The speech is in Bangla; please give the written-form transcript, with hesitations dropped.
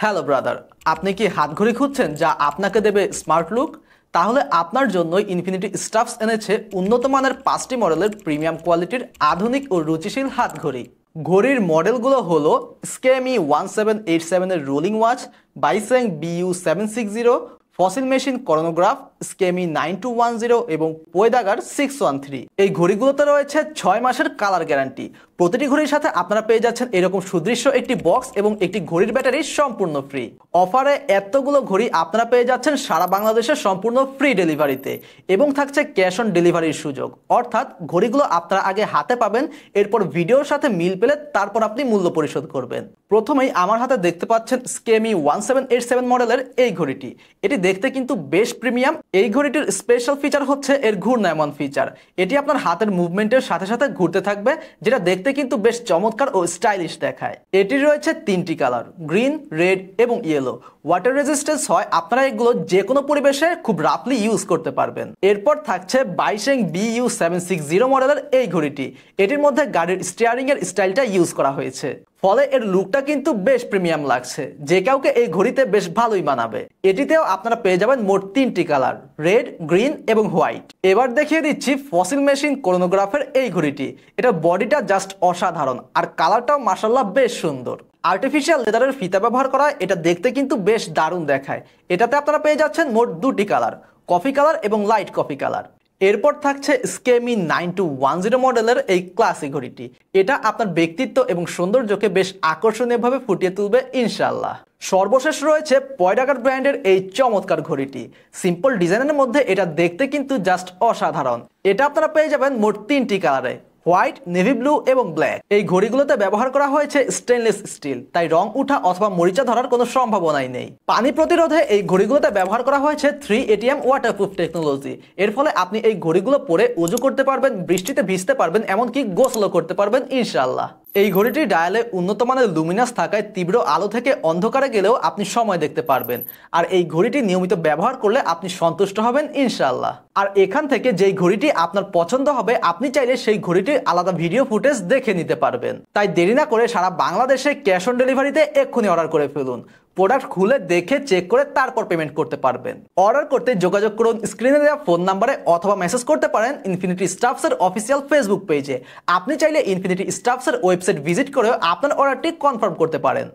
হ্যালো ব্রাদার, আপনি কি হাতঘড়ি খুঁজছেন যা আপনাকে দেবে স্মার্ট লুক? তাহলে আপনার জন্য ইনফিনিটি স্টাফস এনেছে উন্নত মানের 5টি মডেলের প্রিমিয়াম কোয়ালিটির আধুনিক ও রুচিশীল হাতঘড়ি। ঘড়ির মডেলগুলো হলো স্কেমি 1787 এর রোলিং ওয়াচ, বাইসেং BU760, ফসিল মেশিন করোনোগ্রাফ, স্কেমি 9210 এবং পোয়েদাগার 613। এই ঘড়িগুলোতে রয়েছে 6 মাসের কালার গ্যারান্টি। প্রতিটি ঘড়ির সাথে আপনারা পেয়ে যাচ্ছেন এরকম সুদৃশ্য একটি বক্স এবং একটি ঘড়ির ব্যাটারি সম্পূর্ণ ফ্রি। অফারে এতগুলো ঘড়ি আপনারা পেয়ে যাচ্ছেন সারা বাংলাদেশে সম্পূর্ণ ফ্রি ডেলিভারিতে এবং থাকছে ক্যাশ অন ডেলিভারির সুযোগ। অর্থাৎ ঘড়িগুলো আপনারা আগে হাতে পাবেন, এরপর ভিডিওর সাথে মিল পেলে তারপর আপনি মূল্য পরিশোধ করবেন। প্রথমেই আমার হাতে দেখতে পাচ্ছেন স্কেমি 1787 মডেলের এই ঘড়িটি। এটি দেখতে কিন্তু বেশ প্রিমিয়াম। এই ঘড়িটির স্পেশাল ফিচার হচ্ছে এর ঘূর্ণায়মান ফিচার। এটি আপনার হাতের মুভমেন্টের সাথে সাথে ঘুরতে থাকবে, যেটা দেখতে কিন্তু বেশ চমৎকার ও স্টাইলিশ দেখায়। এটি রয়েছে 3টি কালার, গ্রিন, রেড এবং ইয়েলো। ওয়াটার রেজিস্ট্যান্স হয়, আপনারা এগুলো যে কোনো পরিবেশে খুব রাফলি ইউজ করতে পারবেন। এরপর থাকছে বাইশেং BU760 মডেলের এই ঘড়িটি। এটির মধ্যে গাড়ির স্টিয়ারিং এর স্টাইলটা ইউজ করা হয়েছে, ফলে এর লুকটা কিন্তু বেশ প্রিমিয়াম লাগছে, যে কাউকে এই ঘড়িতে বেশ ভালোই মানাবে। এটিতেও আপনারা পেয়ে যাবেন মোট 3টি কালার, রেড, গ্রিন এবং হোয়াইট। এবার দেখিয়ে দিচ্ছি ফসিল মেশিন করোনোগ্রাফের এই ঘড়িটি। এটা বডিটা জাস্ট অসাধারণ আর কালারটাও মাশাআল্লাহ বেশ সুন্দর। আর্টিফিশিয়াল লেদারের ফিতা ব্যবহার করা, এটা দেখতে কিন্তু বেশ দারুণ দেখায়। এটাতে আপনারা পেয়ে যাচ্ছেন মোট 2টি কালার, কফি কালার এবং লাইট কফি কালার। এরপর থাকছে স্কেমি 9210 মডেলের এই ক্লাসিক ঘড়িটি। এটা আপনার ব্যক্তিত্ব এবং সৌন্দর্যকে বেশ আকর্ষণীয়ভাবে ফুটিয়ে তুলবে ইনশাআল্লাহ। সর্বশেষ রয়েছে পোয়েদাগার ব্র্যান্ডের এই চমৎকার ঘড়িটি। সিম্পল ডিজাইনের মধ্যে এটা দেখতে কিন্তু জাস্ট অসাধারণ। এটা আপনারা পেয়ে যাবেন মোট 3টি কালারে, হোয়াইট, নেভি ব্লু এবং ব্ল্যাক। এই ঘড়িগুলোতে ব্যবহার করা হয়েছে স্টেনলেস স্টিল, তাই রং উঠা অথবা মরিচা ধরার কোনো সম্ভাবনাই নেই। পানি প্রতিরোধে এই ঘড়িগুলোতে ব্যবহার করা হয়েছে 3 ATM ওয়াটারপ্রুফ টেকনোলজি। এর ফলে আপনি এই ঘড়িগুলো পরে উজু করতে পারবেন, বৃষ্টিতে ভিজতে পারবেন, এমনকি গোসলও করতে পারবেন ইনশাআল্লাহ। এই ঘড়িটির ডায়ালে উন্নত মানের লুমিনাস থাকায় তীব্র আলো থেকে অন্ধকারে গেলেও আপনি সময় দেখতে পারবেন। আর এই ঘড়িটি নিয়মিত ব্যবহার করলে আপনি সন্তুষ্ট হবেন ইনশাআল্লাহ। আর এখান থেকে যেই ঘড়িটি আপনার পছন্দ হবে, আপনি চাইলে সেই ঘড়িটির আলাদা ভিডিও ফুটেজ দেখে নিতে পারবেন। তাই দেরি না করে সারা বাংলাদেশে ক্যাশ অন ডেলিভারিতে এক্ষুনি অর্ডার করে ফেলুন। প্রোডাক্ট খুলে দেখে চেক করে তারপর পেমেন্ট করতে পারবেন। অর্ডার করতে যোগাযোগ করুন স্ক্রিনে দেওয়া ফোন নাম্বারে অথবা মেসেজ করতে পারেন ইনফিনিটি স্টাফসের অফিসিয়াল ফেসবুক পেজে। আপনি চাইলে ইনফিনিটি স্টাফসের ওয়েবসাইট ভিজিট করেও আপনার অর্ডারটি কনফার্ম করতে পারেন।